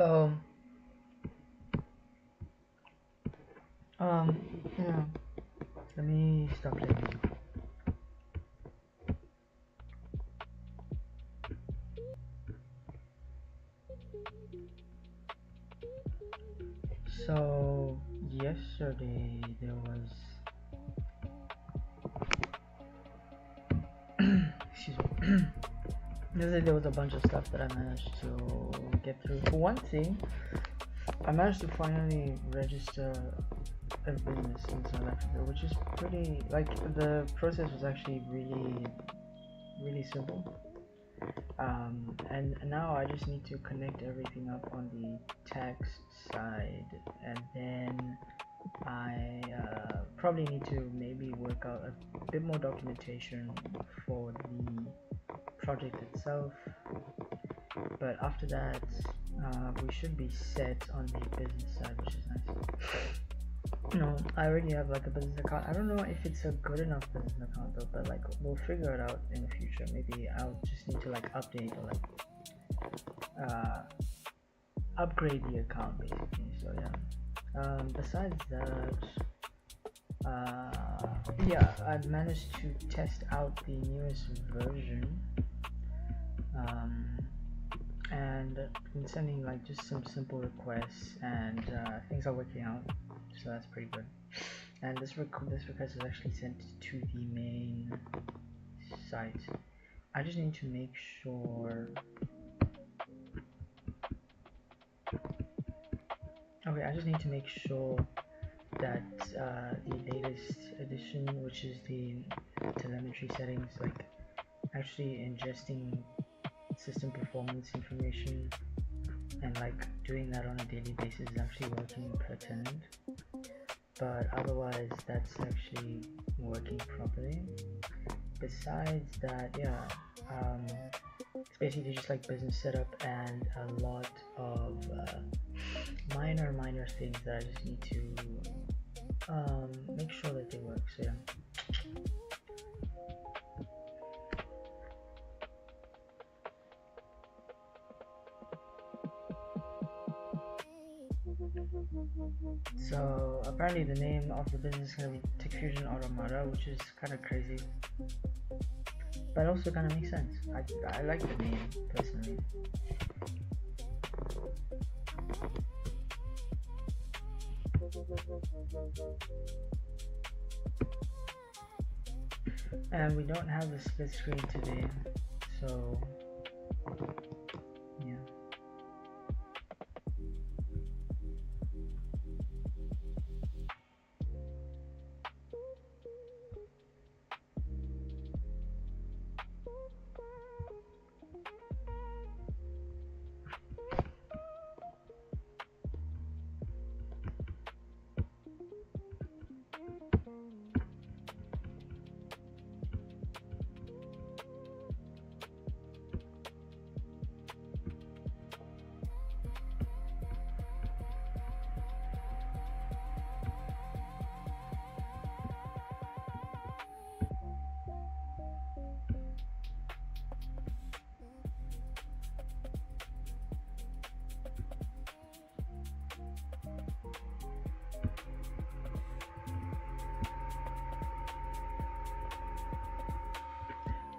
Hello. Yeah. Let me stop playing music. So yesterday there was excuse me. Yesterday there was a bunch of stuff that I managed to get through. For one thing, I managed to finally register a business in South Africa, which is pretty the process was actually really simple. And now I just need to connect everything up on the tax side, and then I probably need to maybe work out a bit more documentation for the project itself. But after that, we should be set on the business side, which is nice. I already have like a business account. I don't know if it's a good enough business account though, but like we'll figure it out in the future. Maybe I'll just need to like update or like upgrade the account basically. So yeah. Besides that, yeah, I've managed to test out the newest version. And been sending like just some simple requests, and things are working out, so that's pretty good. And this request is actually sent to the main site. I just need to make sure. Okay, I just need to make sure that the latest edition, which is the telemetry settings, like actually ingesting system performance information and like doing that on a daily basis is actually working per tenant. But otherwise that's actually working properly. Besides that, yeah, it's basically just like business setup and a lot of minor things that I just need to make sure that they work. So yeah. So apparently the name of the business is gonna be Tech Fusion Automata, which is kind of crazy, but also kind of makes sense. I like the name personally. And we don't have a split screen today, so yeah.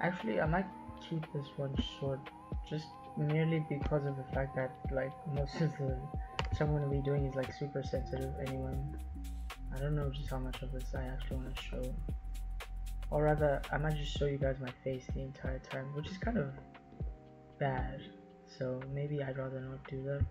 Actually, I might keep this one short, just merely because of the fact that like most of the stuff I'm gonna be doing is like super sensitive anyway. I don't know just how much of this I actually want to show, or rather I might just show you guys my face the entire time, which is kind of bad, so maybe I'd rather not do that.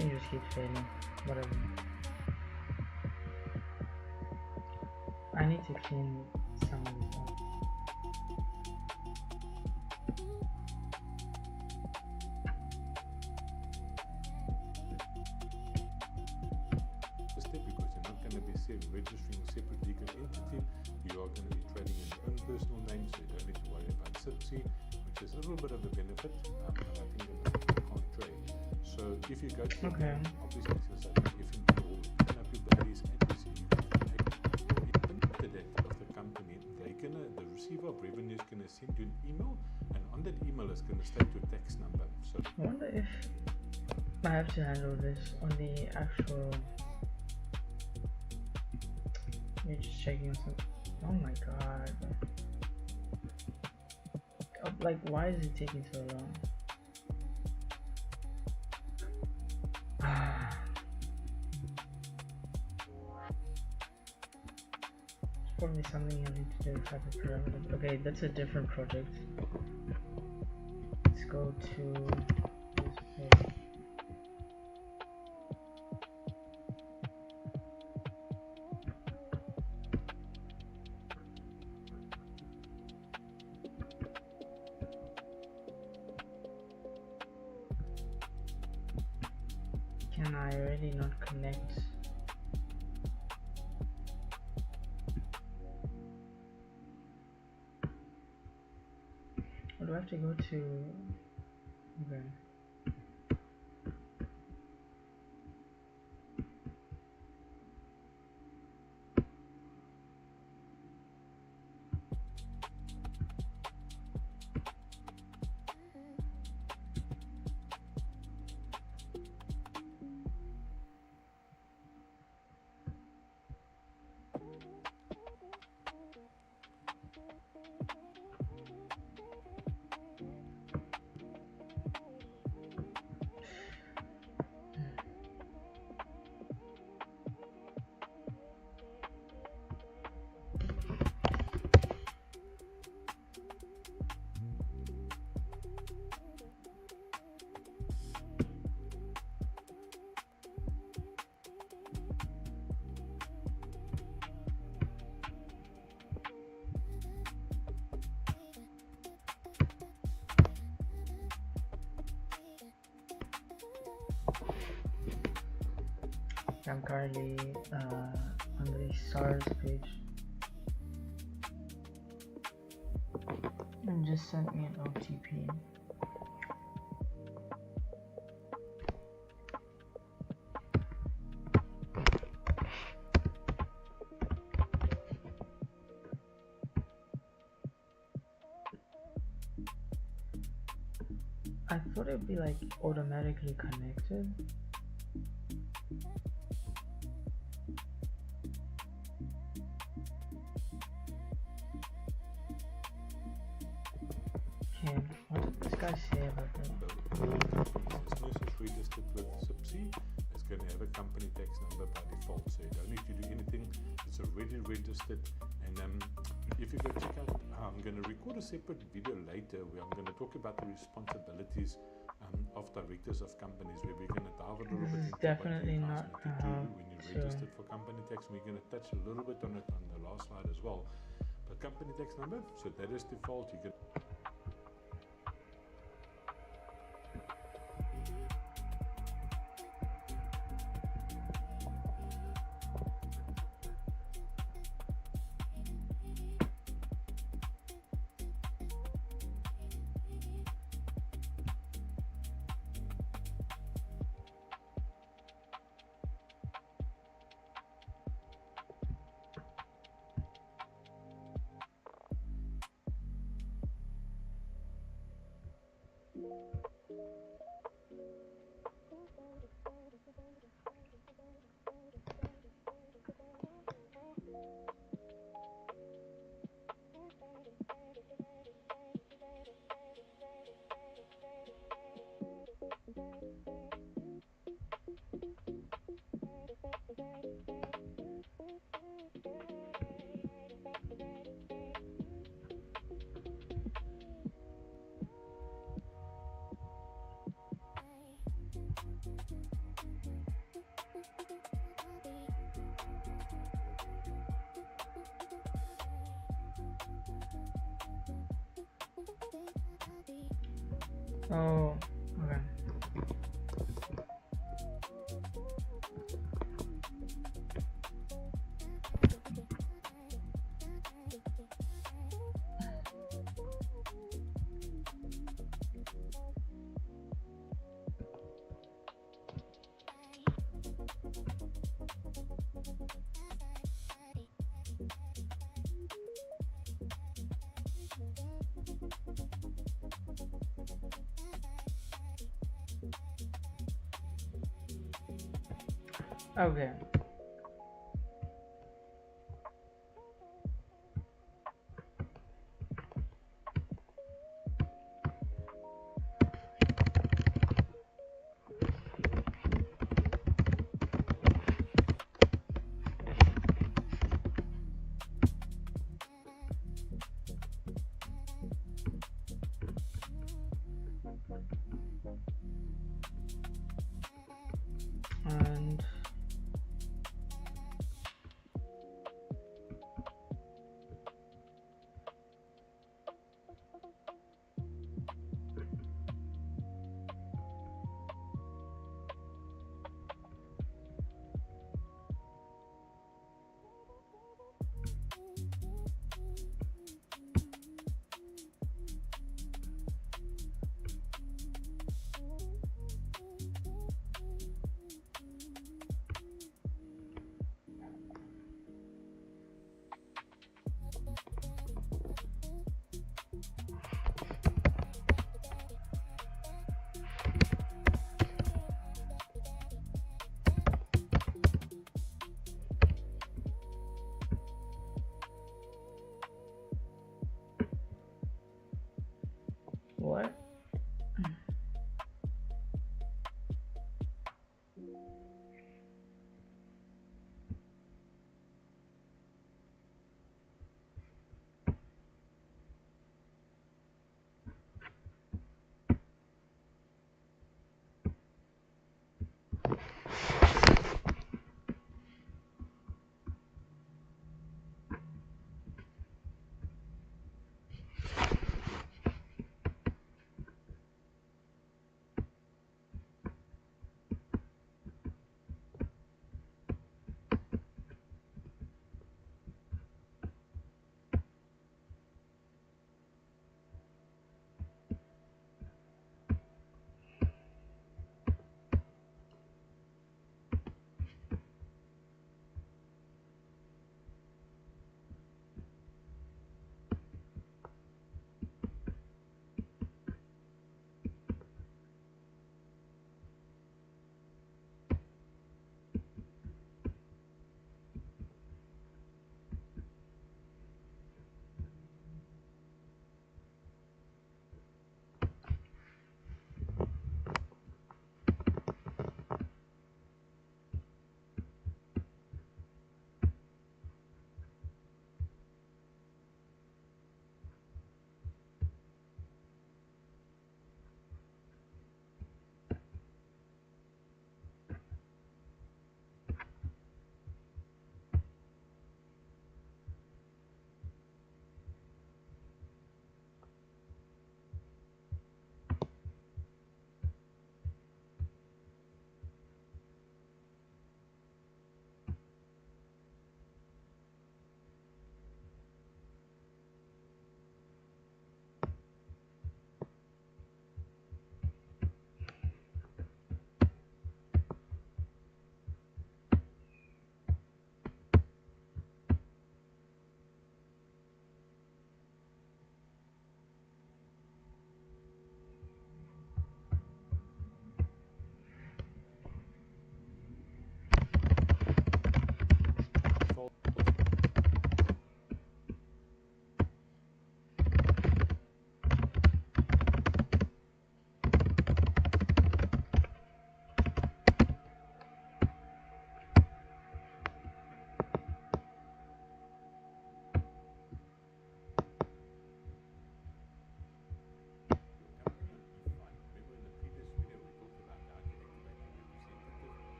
Thing just keeps failing. Whatever. I need to clean some of this up. Step because you're not going to be registering a separate legal entity. You are going to be trading in your own personal name, so you don't need to worry about SIPC, which is a little bit of a benefit, and I think you can't trade. So if you go to obviously since I think if you open up your bodies and you see the data of the company, the receiver of revenue is going to send you an email, and on that email is going to state your tax number. So I wonder if I have to handle this on the actual. You're just checking some. Oh my god. Like, why is it taking so long? It's probably something I need to do with hyperparameter. Okay, that's a different project. Let's go to this page. Can I already not connect? Or do I have to go to? Okay. I'm currently on the SARS page. And just sent me an OTP. I thought it'd be like automatically connected. Okay, what did this guy say about that? Business is registered with SIPC. It's going to have a company tax number by default, so you don't need to do anything. It's already registered. And if you go check out, I'm going to record a separate video later where I'm going to talk about the responsibilities of directors of companies, where we're going to dive a little bit into definitely what you not guys need to do when you're registered for company tax. We're going to touch a little bit on it on the last slide as well. But company tax number, so that is default. You can Oh, okay. Okay. And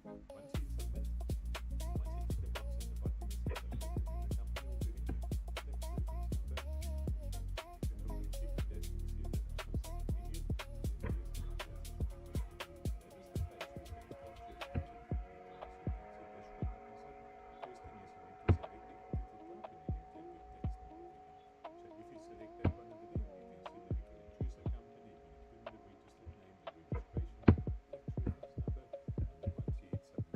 Once you hit submit, once you tick the box at the bottom that says select register company will bring it. Select the reference number. You can go and check that and see at the top of the menu. Then there's the register page. That is the page where you're going to enter your entity details. So that's your dashboard, like I said. First thing is you need to select the entity type and then you type your tax number in it. So if you select that one over there, you can see that you can choose a company, you can put in the registered name, the registration number, the tax reference number, and then once you hit submit,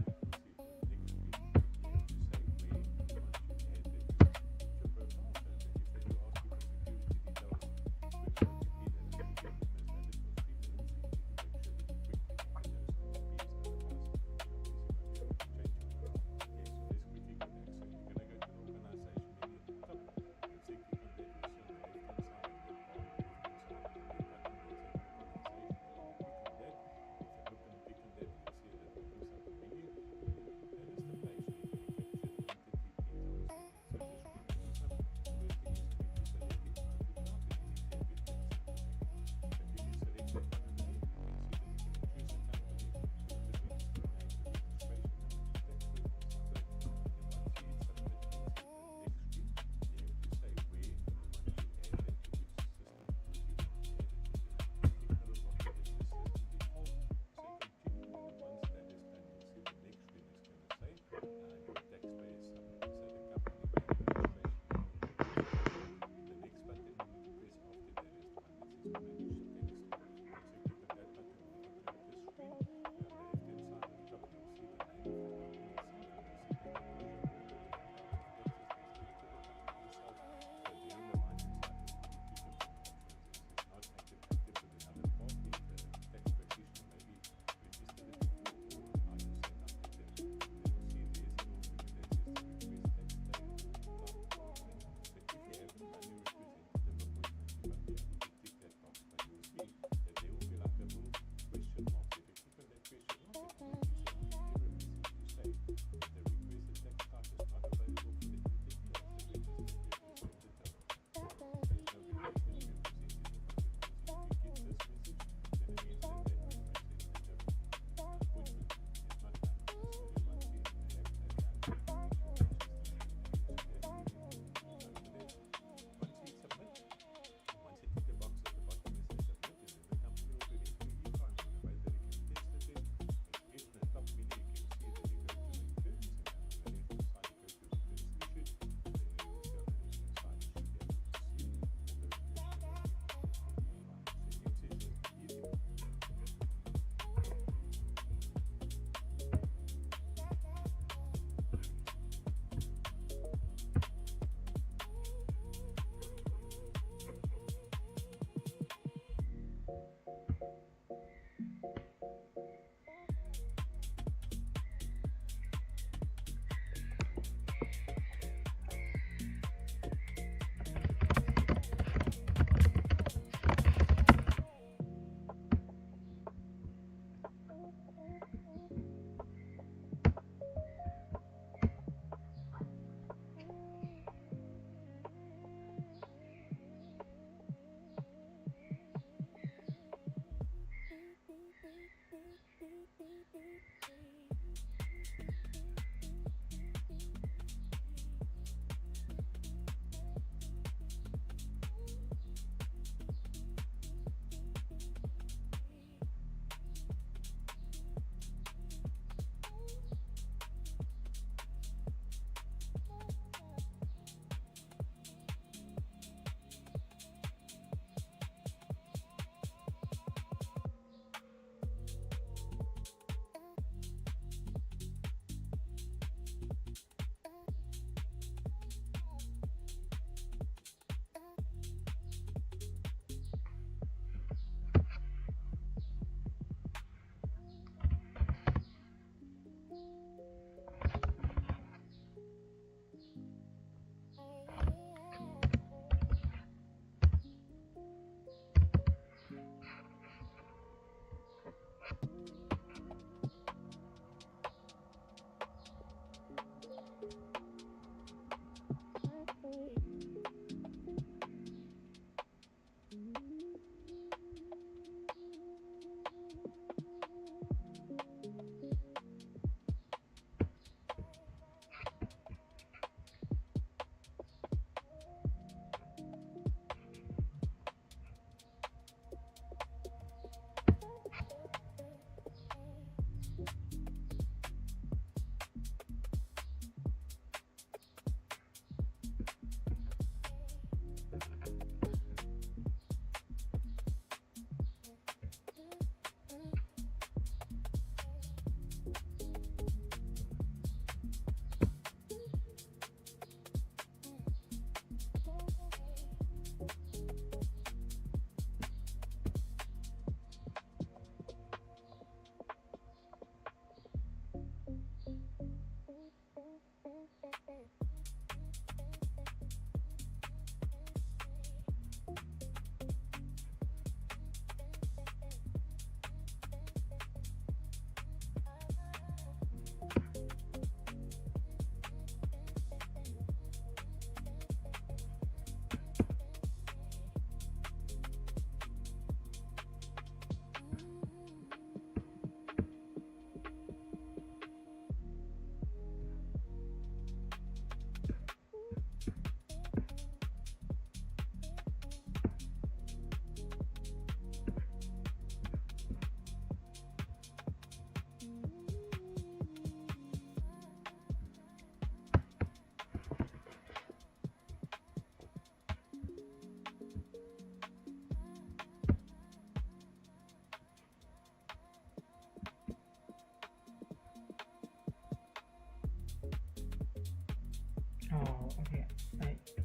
Oh, okay.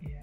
Yeah.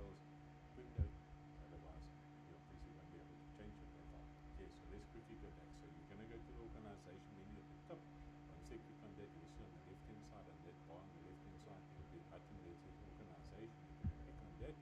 details window. Otherwise, you obviously won't be able to change your profile. Okay, so let's quickly go back. So you're going to go to the organization menu at the top. Once you click on that, you'll see on the left hand side, on that bar on the left hand side, there will be a button that says organization. You're going to click on that.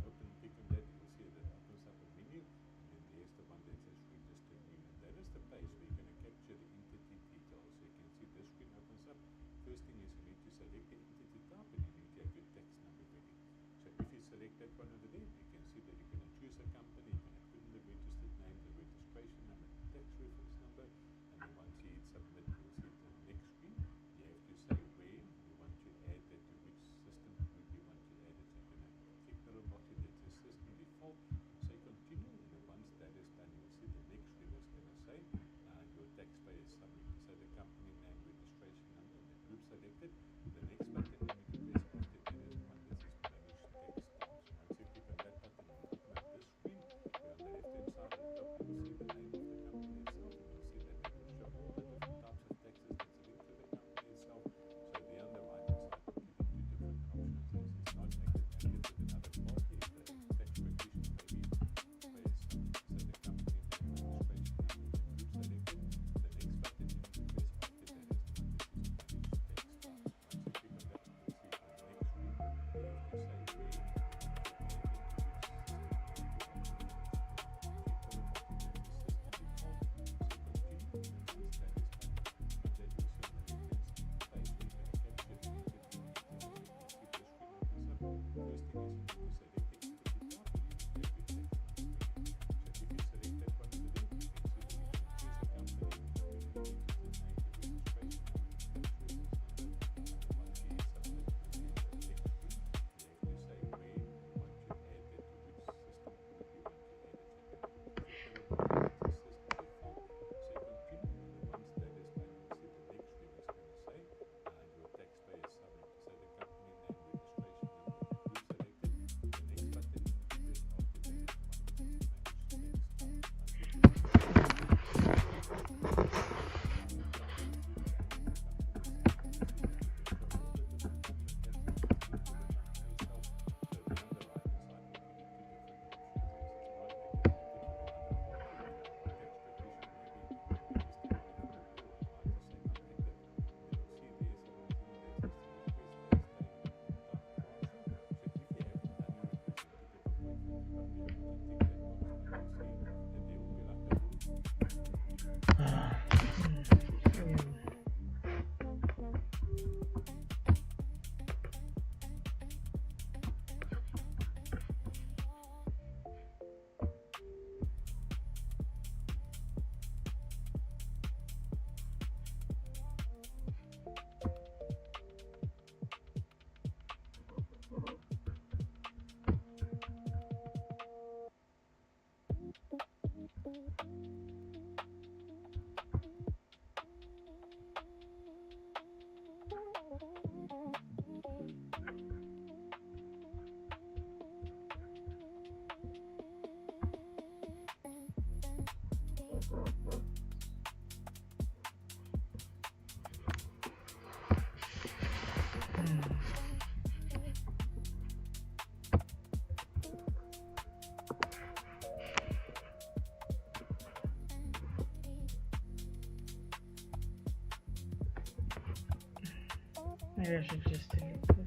If you click on that, you'll see that it opens up a menu, and then there's the one that says register new, and that is the page where you're going to capture the entity details. So you can see this screen opens up. First thing is you need to select the entity type, and you need to have your tax number ready. So if you select that one over there, you can see that you're going to choose a company, you're going to put in the registered name, the registration number, the tax reference number, and then once you hit submit, you'll see the next screen. You have to say where you want to add that, to which system group you want to add it. So you're going to click the little box that says system default, say continue, and then once that is done, you'll see the next screen is going to say your taxpayer submit. So the company name, registration number, and the group selected. The next button you need to press after that is the one that says manage tax types. Once you click on that button, it will open up this screen where on the left hand side at the top you will see the name of the company itself, and you'll see that it will show all the different types of taxes that's linked to the company itself. So there on the right hand side will give you two different options. This is not active with another party, the tax practitioner maybe press so the company name, registration number, the group selected. The next button you need to press after that is the one that says manage tax types. Once you click on that, you'll see the next screen. You have to say where you want to add that, to which system group you want to add it. So you're going to click the little box that says system default, say continue, and once that is done, on that you'll see on the left hand page where you're going to capture the entity details. So you can see this screen opens up. First thing is you need to select the entity type, and you need to have your tax number ready. So if you select that one over there, you can see that you're going to choose a company, you're going to put in the registered name, the registration number, the tax reference number, and then once you hit submit, you'll see the next screen. You have to say where you want to add that, to which system group you want to add it. So you're going to click the little box that says system default, say continue, and then once that is done, you'll see the next screen is going to say your taxpayer submit. So the company name, registration number, the group selected. The next button you need to press after that is the one that says manage tax types. Once you click on that, you'll see the next screen opens up. At the top you'll see the name of the company, and you'll see that it will show all the different types of taxes that's linked to the company itself. So there on the right hand side will give you two different options. This is not active with another party. If you're a tax practitioner, maybe registered with a corporate, or it might just say not active. And then you'll see there's a little thingy that says to request a stay type transfer. So if you haven't done your representative appointment, you won't be able to tick that box, but you'll see that there will be like a little Maybe I should just delete this one.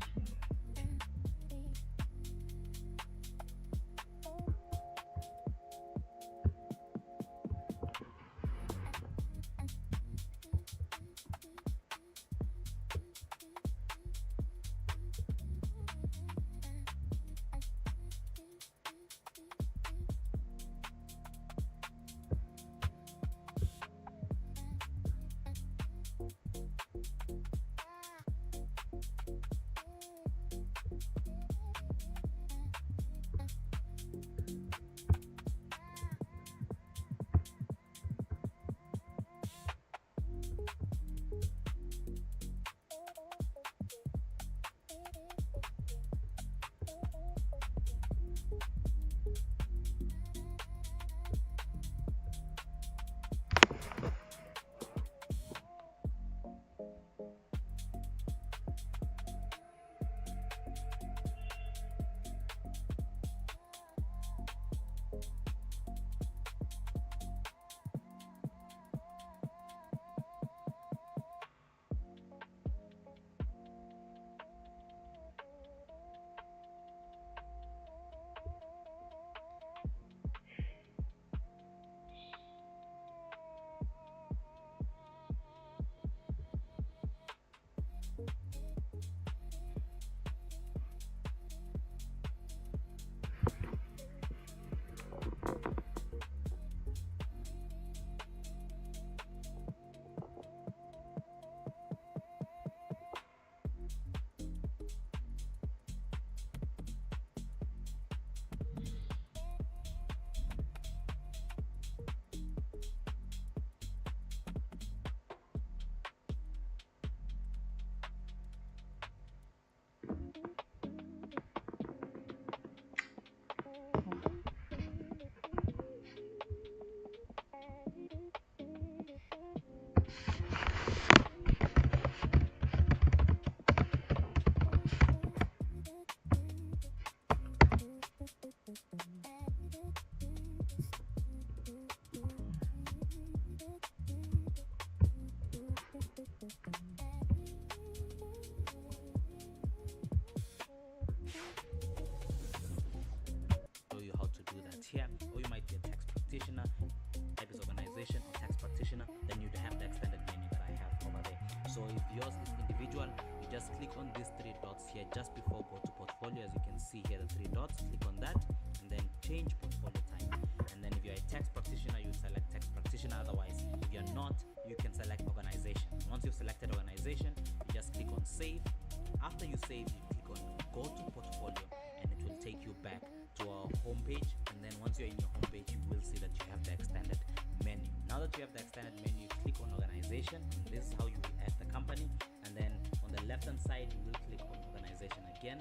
yours is individual, you just click on these three dots here just before go to portfolio. As you can see here, the three dots, click on that and then change portfolio type. And then if you're a tax practitioner, you select tax practitioner. Otherwise, if you're not, you can select organization. Once you've selected organization, you just click on save. After you save, you click on go to portfolio and it will take you back to our home page. And then once you're in your home page, you will see that you have the extended menu. Now that you have the extended menu, you click on organization, and this is how you will add the company. And then on the left hand side, you will click on organization again,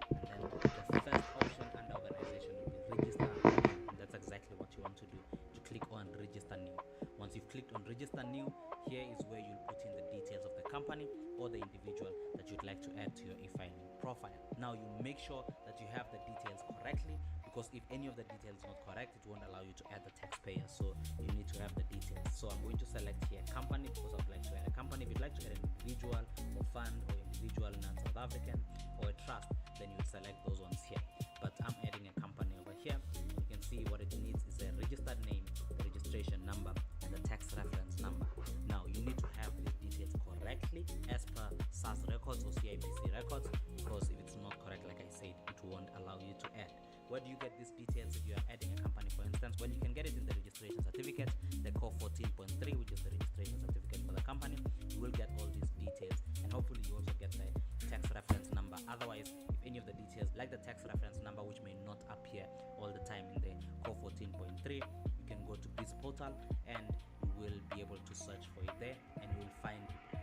and then the first option under organization will be register new, and that's exactly what you want to do, to click on register new. Once you've clicked on register new, here is where you'll put in the details of the company or the individual that you'd like to add to your e-filing profile. Now you make sure that you have the details correctly, because if any of the details is not correct, it won't allow you to add the taxpayer. So you need to have the details. So I'm going to select here company, because I'd like to add a company. If you'd like to add an individual or fund or individual non-South African or a trust, then you select those ones here. But I'm adding a company over here. You can see what it needs is a registered name, the registration number, and the tax reference number. Now you need to have these details correctly as per SAS records or CIBC records, because if it's not correct, like I said, it won't allow you to add. Where do you get these details if you are adding a company, for instance? Well, you can get it in the registration certificate, the core 14.3, which is the registration certificate for the company. You will get all these details, and hopefully you also get the tax reference number. Otherwise, if any of the details, like the tax reference number, which may not appear all the time in the core 14.3, you can go to this portal and you will be able to search for it there, and you will find it.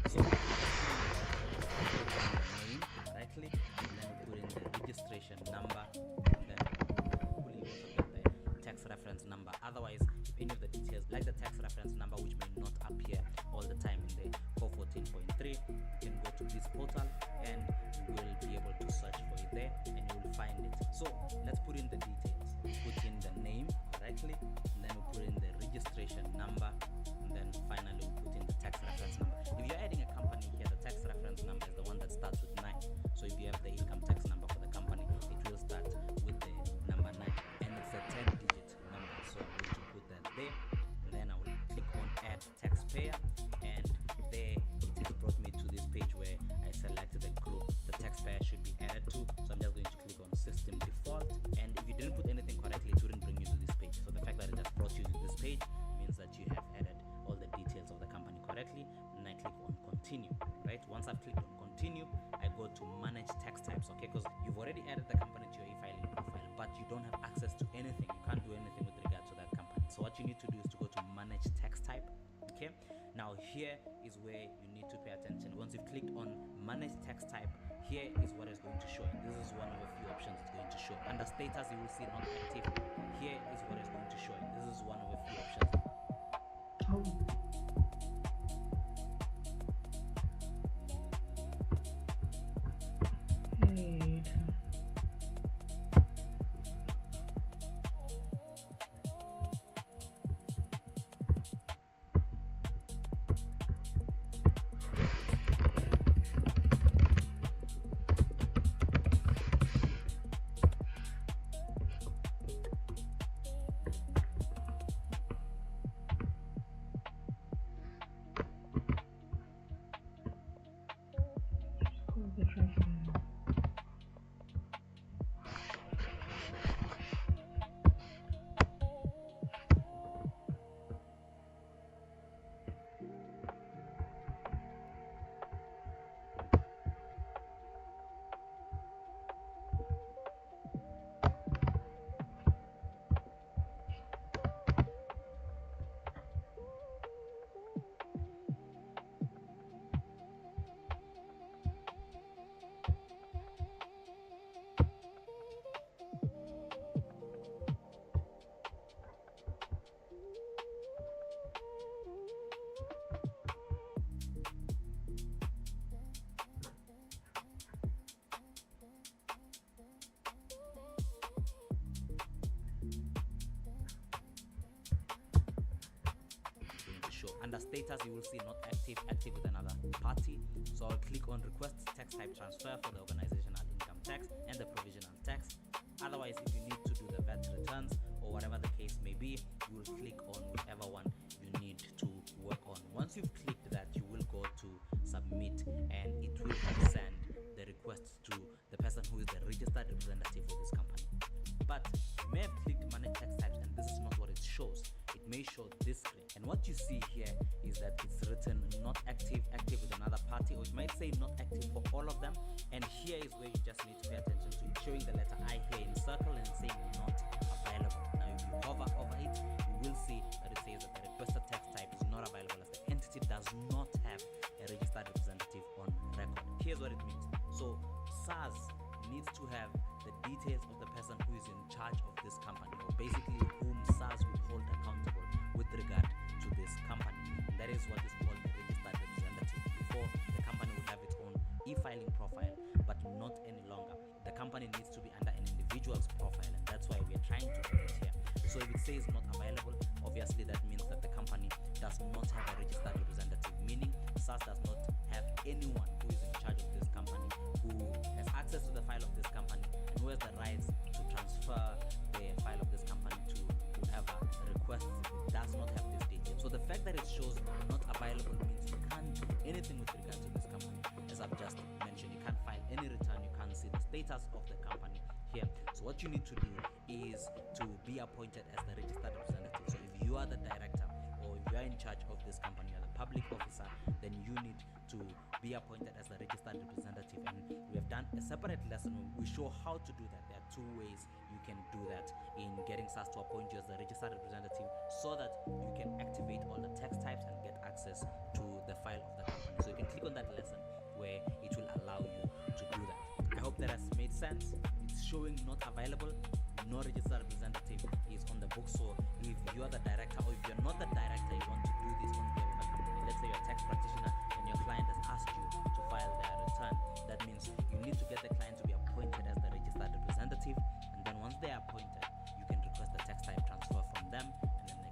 So name correctly, and then we put in the registration number, and then hopefully you also get the tax reference number. Otherwise, if any of the details like the tax reference number, which may not appear all the time in the 414.3, you can go to this portal and you will be able to search for it there and you will find it. So let's put in the details. Put in the name correctly, and then we put in the registration number, and then finally we put in the tax reference number. If you're adding a company here, the tax reference number is the one that starts with 9. So if you have the income tax number for the company, it will start with the number 9, and it's a 10-digit number. So I'm going to put that there, and then I will click on add taxpayer, and there it has brought me to this page where I selected the group the taxpayer should be added to. So I'm just going to click on system default, and if you didn't put anything correctly, it wouldn't bring you to this page. So the fact that it has brought you to this page means that you have added all the details of the company correctly, and I click on continue. Right, once I've clicked on continue, I go to manage tax types. Okay, because you've already added the company to your e-filing profile, but you don't have access to anything. You can't do anything with regard to that company. So what you need to do is to go to manage tax type. Okay, now here is where you need to pay attention. Once you've clicked on manage tax type, here is what is going to show. This is one of a few options it's going to show. Under status, you will see not active. Here is what is going to show. This is one of a few options. Wait. Under status, you will see not active, active with another party. So I'll click on request tax type transfer for the organizational income tax and the provisional tax. Otherwise, if you need to do the VAT returns or whatever the case may be, you will click on whichever one you need to work on. Once you've clicked that, you will go to submit and it will send the request to the person who is the registered representative for this company. But you may have clicked manage tax types and this is not what it shows. It may show this screen, and what you see here is that it's written not active, active with another party, or it might say not active for all of them. And here is where you just need to pay attention to it, showing the letter I here in circle and saying not available. Now if you hover over it, you will see that it says that the requested tax type is not available as the entity does not have a registered representative on record. Here's what it means. So SARS needs to have the details of the person who is in charge of this company, or basically whom SARS will hold accountable with regard to this company. And that is what is called the registered representative. Before, the company would have its own e-filing profile, but not any longer. The company needs to be under an individual's profile, and that's why we are trying to do it here. So if it says not available, obviously that means that the company does not have a registered representative, meaning SARS does not have anyone who is in charge of this company, who has access to the file of this company, and who has the rights to transfer the file of this company to whoever requests it. It does not have this detail. So the fact that it shows not available means you can't do anything with regard to this company. As I've just mentioned, you can't file any return, you can't see the status of the company here. So what you need to do is to be appointed as the registered representative. So if you are the director or if you are in charge of this company, you are the public officer, then you need to be appointed as the registered representative. And we have done a separate lesson where we show how to do that. There are two ways you can do that in getting SARS to appoint you as the registered representative, so that you can activate all the tax types and get access to the file of the company. So you can click on that lesson where it will allow you to do that. I hope that has made sense. It's showing not available, no registered representative is on the book. So if you are the director, or if you're not the director, you want to do this on behalf of a company, let's say you're a tax practitioner and your client has asked you to file their return, that means you need to get the client to be appointed as the registered representative, and then once they are appointed, you can request the tax type transfer from them, and then they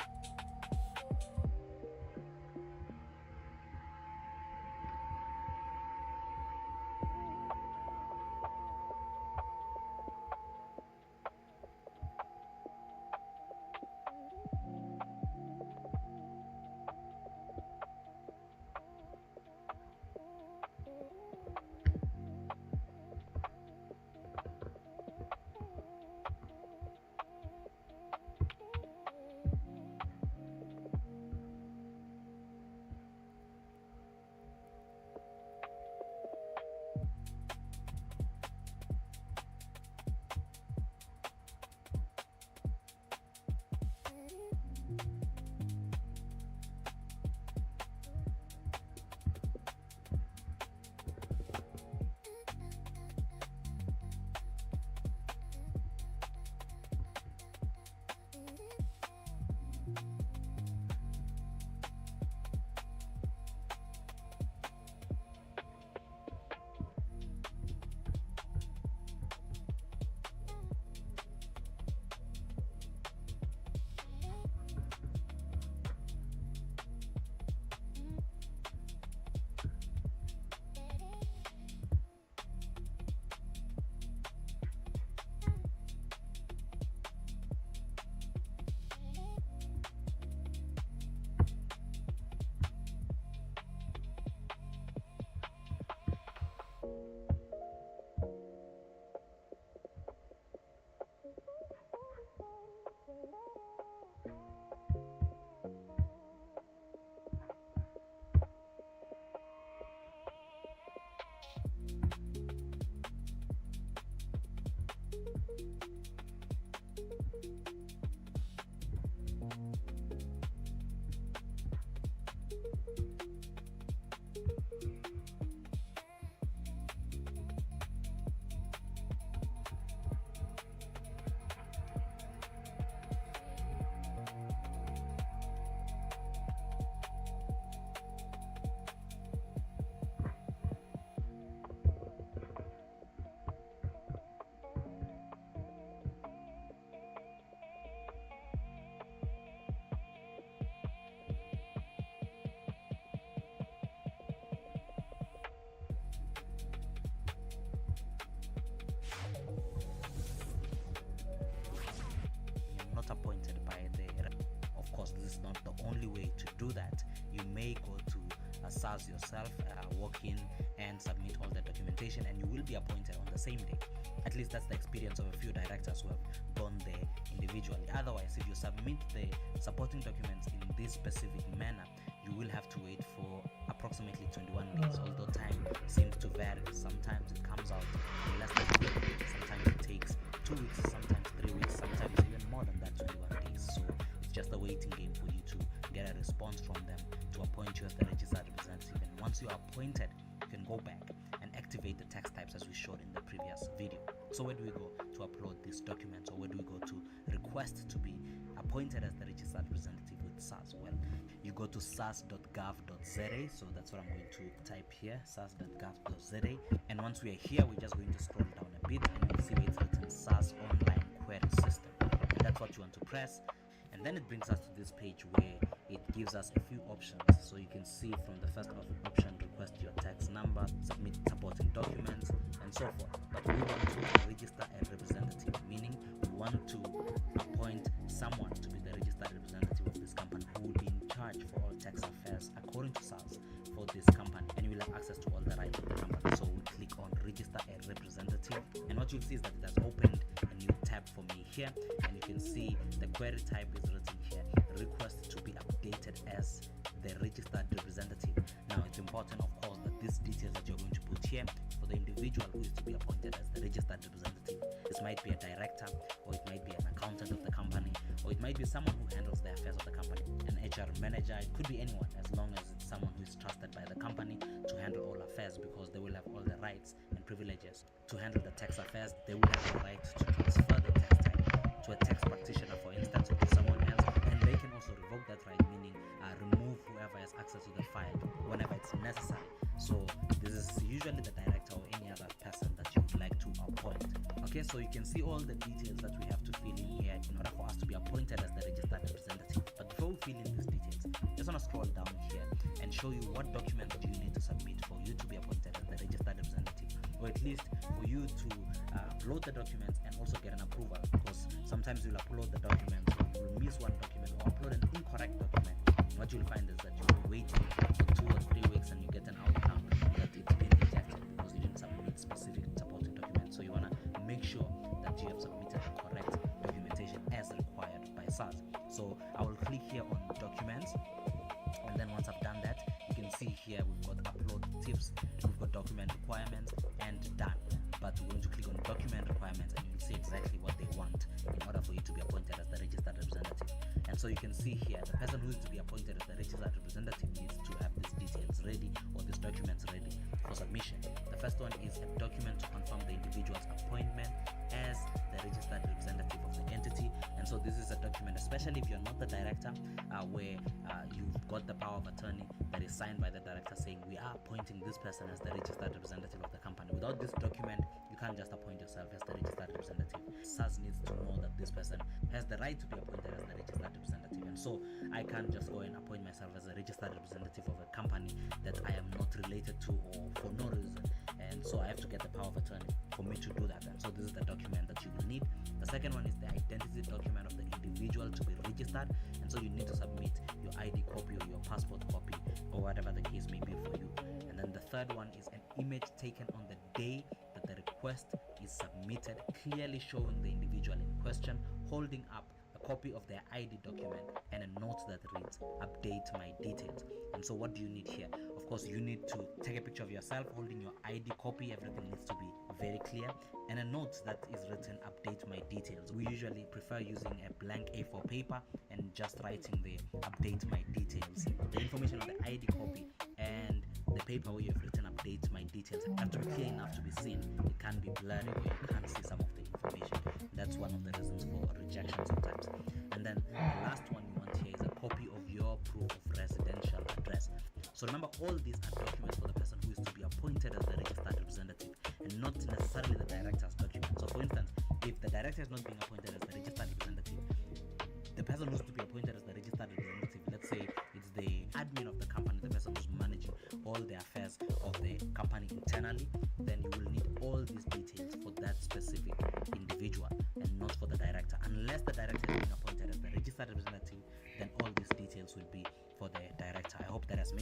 do that, you may go to SARS yourself, walk in and submit all the documentation, and you will be appointed on the same day. At least that's the experience of a few directors who have gone there individually. Otherwise, if you submit the supporting documents in this specific manner, you will have to wait for approximately 21 days, although time seems to vary. Sometimes it comes out in less than a week, sometimes it takes 2 weeks, sometimes 3 weeks, sometimes even more than that, 21 days. So it's just a waiting game for you to get a response from them to appoint you as the registered representative. And once you are appointed, you can go back and activate the tax types as we showed in the previous video. So where do we go to upload these documents, or where do we go to request to be appointed as the registered representative with SARS? Well, you go to sars.gov.za. So that's what I'm going to type here, sars.gov.za. And once we are here, we're just going to scroll down a bit, and you'll see where it's written SARS Online Query System. And that's what you want to press. And then it brings us to this page where it gives us a few options. So you can see from the first option, request your tax number, submit supporting documents, and so forth. But we want to register a representative, meaning we want to appoint someone to be the registered representative of this company who will be in charge for all tax affairs according to SARS for this company, and you will have access to all the rights of the company. So we click on register a representative, and what you'll see is that it has opened a new tab for me here, and you can see the query type is written here, request to be updated as the registered representative. Now it's important, of course, that these details that you're going to put here for the individual who is to be appointed as the registered representative. This might be a director, or it might be an accountant of the company, or it might be someone who handles the affairs of the company, an HR manager. It could be anyone, as long as it's someone who is trusted by the company to handle all affairs, because they will have all the rights and privileges to handle the tax affairs. They will have the right to transfer the tax type to a tax practitioner, for instance, or to someone else, and they can also revoke that right, meaning remove whoever has access to the file whenever it's necessary. So this is usually the director or any other person that you would like to appoint. Okay, so you can see all the details that we have to fill in here in order for us to be appointed as the registered representative. But before we fill in these details, I just want to scroll down here and show you what documents do you need to submit for you to be appointed as the registered representative, or at least for you to upload the documents and also get an approval, because sometimes you'll upload the documents, or you'll miss one document, or upload an incorrect document. What you'll find is that you'll be waiting for 2 or 3 weeks and you get an outcome that it's been rejected because you didn't submit specific supporting documents. So you want to make sure that you have submitted the correct documentation as required by SARS. So I will click here on documents, and then once I've done that, you can see here we've got upload tips, we've got document requirements, and done. But we're going to click on document requirements, and you'll see exactly what they want in order for you to be appointed as the registered representative. And so you can see here, the person who is to be appointed as the registered representative needs to have these details ready, or these documents ready for submission. The first one is a document to confirm the individual's appointment as the registered representative of the entity. And so this is a document, especially if you're not the director, where you've got the power of attorney that is signed by the director saying we are appointing this person as the registered representative of the company. Without this document, you can't just appoint yourself as the registered representative. SARS needs to know that this person has the right to be appointed as the registered representative. And so I can't just go and appoint myself as a registered representative of a company that I am not related to, or for no reason. And so I have to get the power of attorney for me to do that. And so this is the document that you will need. The second one is the identity document of the individual to be registered. And so you need to submit your ID copy or your passport copy, or whatever the case may be for you. And then the third one is an image taken on the day that the request is submitted, clearly showing the individual in question holding up a copy of their ID document and a note that reads update my details. And so what do you need here? Of course, you need to take a picture of yourself holding your ID copy. Everything needs to be very clear, and a note that is written update my details. We usually prefer using a blank A4 paper and just writing the update my details. The information on the ID copy and the paper where you've written update my details have to be clear enough to be seen. It can't be blurry where you can't see some of the information. That's one of the reasons for rejection sometimes. And then the last one you want here is a copy of your proof of residential address. So remember, all these are documents for the person who is to be appointed as the registered representative, and not necessarily the director's document. So for instance, if the director is not being appointed as the registered representative, the person who's to be appointed as the registered representative, let's say it's the admin of the company, the person who's managing all the affairs of the company internally, then you will need all these details for that specific individual and not for the director. Unless the director is being appointed as the registered representative, then all these details will be for the director.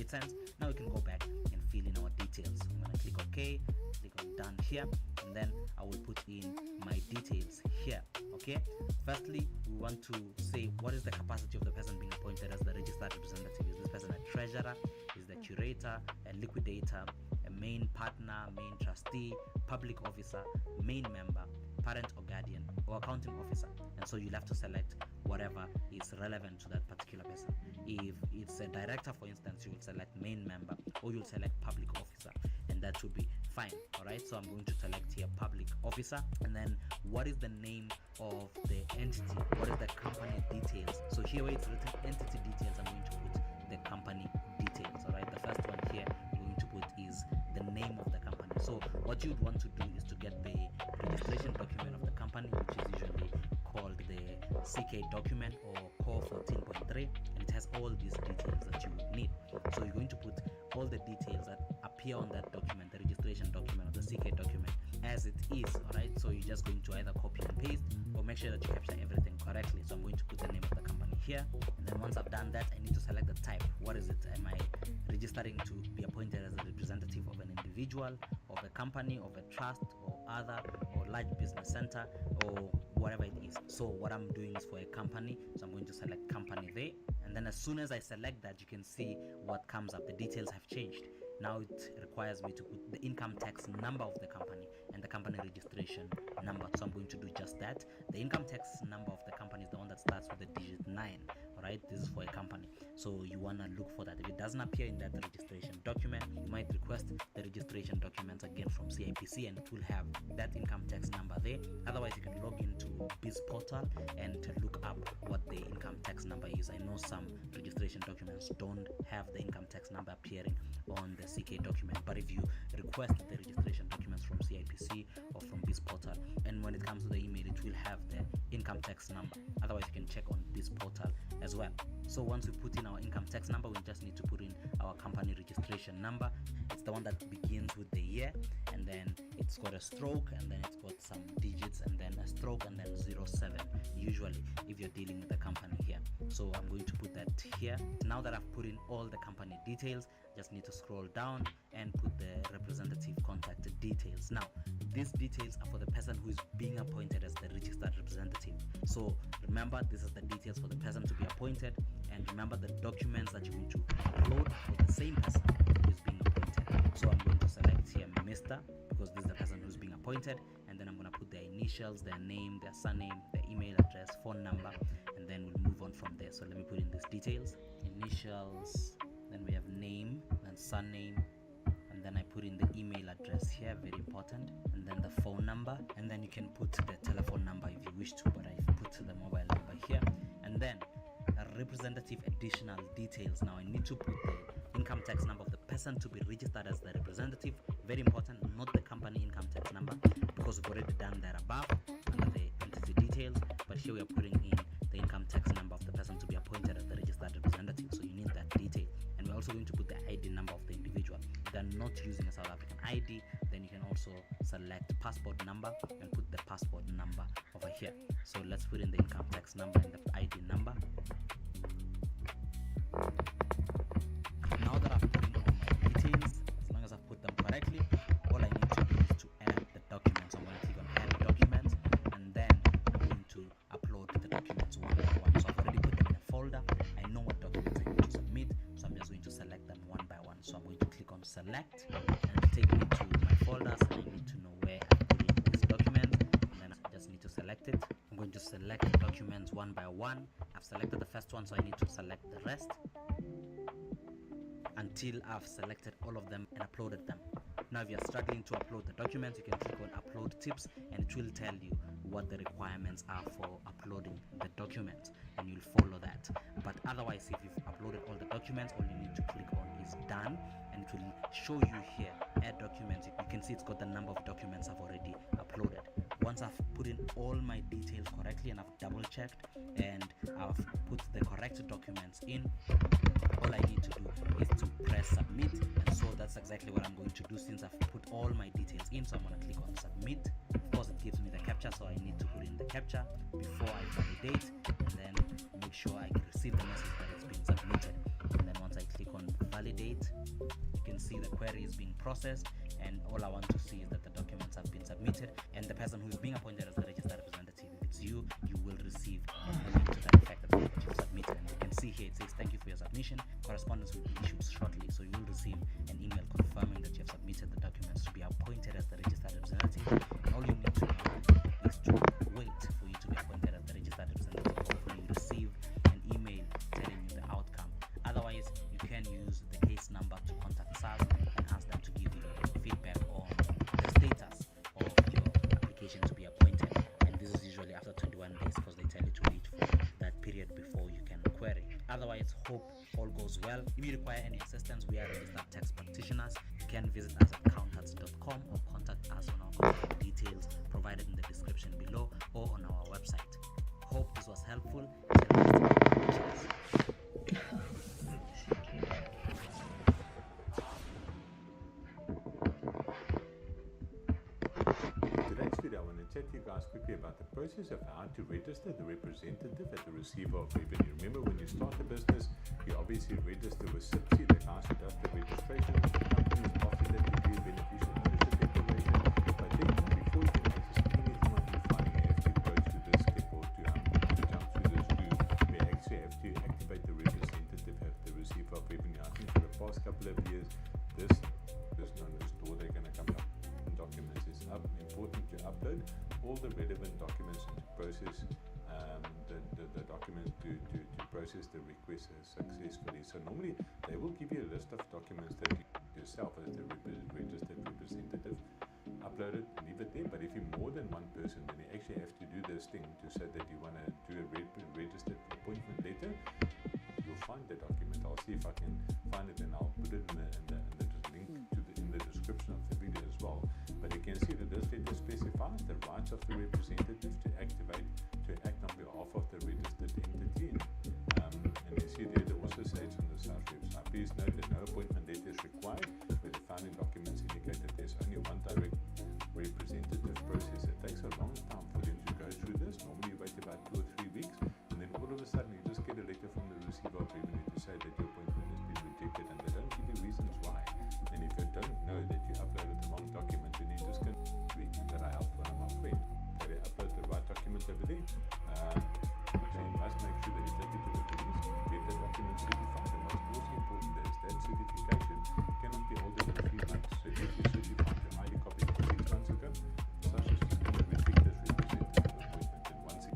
made sense? Now we can go back and fill in our details. I'm going to click OK, click on done here, and then I will put in my details here. Okay, firstly we want to say what is the capacity of the person being appointed as the registered representative. Is this person a treasurer, is the curator, a liquidator, a main partner, main trustee, public officer, main member, parent or guardian, or accounting officer? And so you'll have to select whatever is relevant to that particular person. If it's a director, for instance, you will select main member, or you'll select public officer, and that should be fine. All right, so I'm going to select here public officer, and then what is the name of the entity, what is the company details. So here where it's written entity details, I'm going to put the company details. All right, the first one here I'm going to put is the name of the company. So what you'd want to do is to get the registration document of the company, which is usually called the CK document or core 14.3, and it has all these details that you would need. So you're going to put all the details that appear on that document, the registration document or the CK document, as it is. All right, so you're just going to either copy and paste or make sure that you capture everything correctly. So I'm going to put the name of the company here, and then once I've done that, I need to select the type. What is it? Am I registering to be appointed as a representative of an individual, of a company, of a trust, or other, or large business center, or whatever it is? So what I'm doing is for a company, so I'm going to select company there, and then as soon as I select that, you can see what comes up. The details have changed. Now it requires me to put the income tax number of the company and the company registration number. So I'm going to do just that. The income tax number of the company is the one that starts with the digit 9. All right, this is for a company, so you want to look for that. If it doesn't appear in that registration document, you might request the registration documents again from CIPC, and it will have that income tax number there. Otherwise, you can log into Biz Portal and look up what the income tax number is. I know some registration documents don't have the income tax number appearing on the CK document, but if you request the registration documents from CIPC or from Biz Portal, and when it comes to the email, it will have the income tax number. Otherwise, you can check on Biz Portal as well. So once we put in our income tax number, we just need to put in our company registration number. It's the one that begins with the year, and then it's got a stroke, and then it's got some digits, and then a stroke, and then 07, usually if you're dealing with a company here. So I'm going to put that here. Now that I've put in all the company details, just need to scroll down and put the representative contact details. Now these details are for the person who is being appointed as the registered representative. So remember, this is the details for the person to be appointed, and remember the documents that you're going to upload for the same person who is being appointed. So I'm going to select here Mr. because this is the person who's being appointed, and then I'm going to put their initials, their name, their surname, their email address, phone number, and then we'll move on from there. So let me put in these details: initials, then we have name, then surname, and then I put in the email address here, very important, and then the phone number, and then you can put the telephone number if you wish to, but I put the mobile number here, and then representative additional details. Now I need to put the income tax number of the person to be registered as the representative, very important, not the company income tax number, because we've already done that above under the entity details, but here we are putting in the income tax number of the person to be appointed as the registered representative, so you need that detail. And we're also going to put the ID number of the individual. If they're not using a South African ID, then you can also select passport number and put the passport number over here. So let's put in the income tax number and the ID number. Now that I've put in all my details, as long as I've put them correctly, all I need to do is to add the documents. I'm going to click on add documents, and then I'm going to upload the documents one by one. So I've already put them in a folder. I know what documents I need to submit, so I'm just going to select them one by one. So I'm going to click on select, and it'll take me to my folders, and I need to know where I put in this document, and then I just need to select it. I'm going to select the documents one by one. I've selected the first one, so I need to select the rest until I've selected all of them and uploaded them. Now if you're struggling to upload the documents, you can click on upload tips, and it will tell you what the requirements are for uploading the documents, and you'll follow that. But otherwise, if you've uploaded all the documents, all you need to click on is done, and it will show you here add documents. You can see it's got the number of documents I've already uploaded. Once I've put in all my details correctly and I've double checked and I've put the correct documents in, all I need to do is to press submit, and so that's exactly what I'm going to do since I've put all my details in. So I'm going to click on submit. Of course it gives me the captcha, so I need to put in the captcha before I validate, and then make sure I receive the message that it's been submitted. And then once I click on validate, see the query is being processed, and all I want to see is that the documents have been submitted, and the person who is being appointed as the registered representative, if it's you, you will receive a link to that effect that you've submitted. And you can see here it says thank you for your submission. Correspondence will be issued shortly, so you will receive an email confirming that you have submitted the documents to be appointed as the registered representative. And all you need to do is to wait for you to be appointed as the registered representative. Hopefully you receive an email telling you the outcome. Otherwise, you can use the case number to contact SARS and ask them to give you feedback on the status of your application to be appointed. And this is usually after 21 days, because they tell you to wait for that period before you can query. Otherwise, hope all goes well. If you require any assistance, we are registered tax practitioners. You can visit us at accountants.com or contact us on our contact details provided in the description below or on our website. Hope this was helpful. Today's video, I want to chat to you guys quickly about the process of how to register the representative at the receiver of revenue. Remember, when you start a business, you obviously register with SIPC, the guys who does the registration of the companies. After that, you do a beneficial ownership declaration. But then, before you can access anything on your file, you have to go through this step or to jump through this loop. We actually have to activate the representative at the receiver of revenue. I think for the past couple of years, this door they're going to come up. Documents is important to upload all the relevant documents and to process the documents to process the request successfully. So normally they will give you a list of documents that you yourself as the registered representative upload it, leave it there. But if you're more than one person, then you actually have to do this thing to say that you want to do a registered appointment letter. You'll find the document. I'll see if I can find it and I'll put it in the link to in the description of the video as well. But you can see that this letter specifies the rights of the representative to act on behalf of the registered entity. And you see there, it also says on the SARS website, please note that no appointment letter is required, where the founding documents indicate that there's only one direct representative process. It takes a long time for them to go through this. Normally you wait about 2 or 3 weeks, and then all of a sudden you just get a letter from the receiver of revenue to say that your appointment has been rejected, and they don't give you reasons why. And if you don't know that you uploaded the wrong document, then you just can tweak that I helped one of my friends. So they upload the right document over there. So you must make sure that you take it to the police, get the document certified. And what's most important is that certification cannot be older than 3 months. So if you certified your ID copy 6 months ago, such as just going to reject this representative appointment. And once it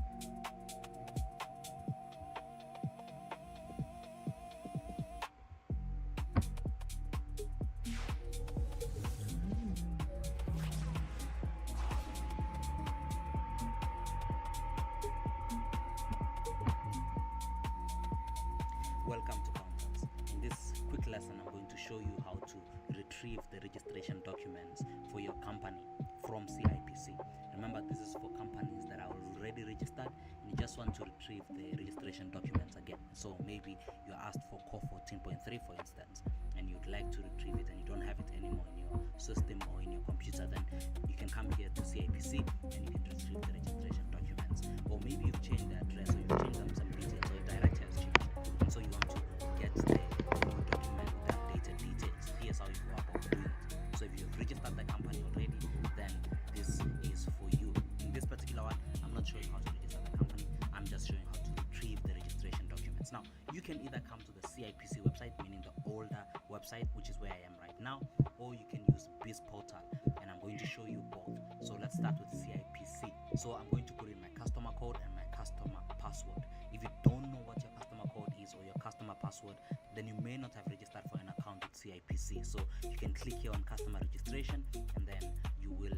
Welcome to Accountants. In this quick lesson, I'm going to show you how to retrieve the registration documents for your company from CIPC. Remember, this is for companies that are already registered and you just want to retrieve the registration documents again. So maybe you're asked for core 14.3, for instance, and you'd like to retrieve it and you don't have it anymore in your system or in your computer, then you can come here to CIPC and you can retrieve the registration documents. Or maybe you've changed the address or you've changed some details or your director has changed. So you want to get the new document with the updated details. Here's how you go about doing it. So if you've registered the company already, then this is for you. In this particular one, I'm not showing how to register the company. I'm just showing how to retrieve the registration documents. Now, you can either come to the CIPC website, meaning the older website, which is where I am right now, or you can use BIS Portal, and I'm going to show you both. So let's start with CIPC. So I'm going to put in my customer code and my customer password. If you don't know what your customer code is or your customer password, then you may not have registered for an account with CIPC. So you can click here on customer registration, and then you will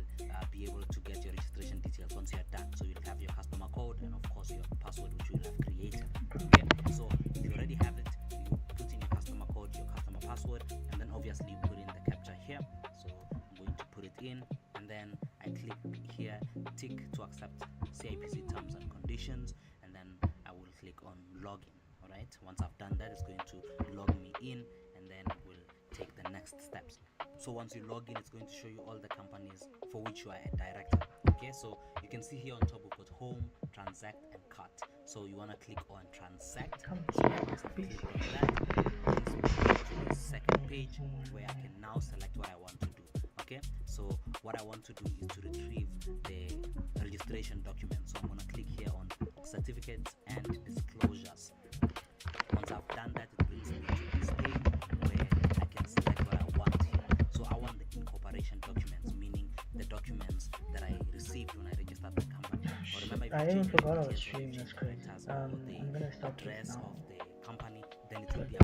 be able to get your registration details once you're done. So you'll have your customer code and of course your password, which you will have created. Okay, so if you already have it, you put in your customer code, your customer password, and then obviously you put in the captcha here. So I'm going to put it in, and then I click here, tick to accept CIPC terms and conditions, and then I will click on login. Alright, once I've done that, it's going to log me in, and then we'll take the next steps. So once you log in, it's going to show you all the companies for which you are a director. Okay, so you can see here on top we've got home, transact, and cut. So you want to click on transact. So once I click on that, to the second page where I can now select what I want to do. Okay, so what I want to do is to retrieve the registration document. So I'm going to click here on certificates and disclosures. Once I've done that, it brings me to this page where I can select what I want here. So I want the incorporation documents, meaning the documents that I received when I registered the company. Or remember, if I you even change forgot I the was details or streaming. you That's change crazy. characters or I'm gonna the stop this address now. of the company, then it will be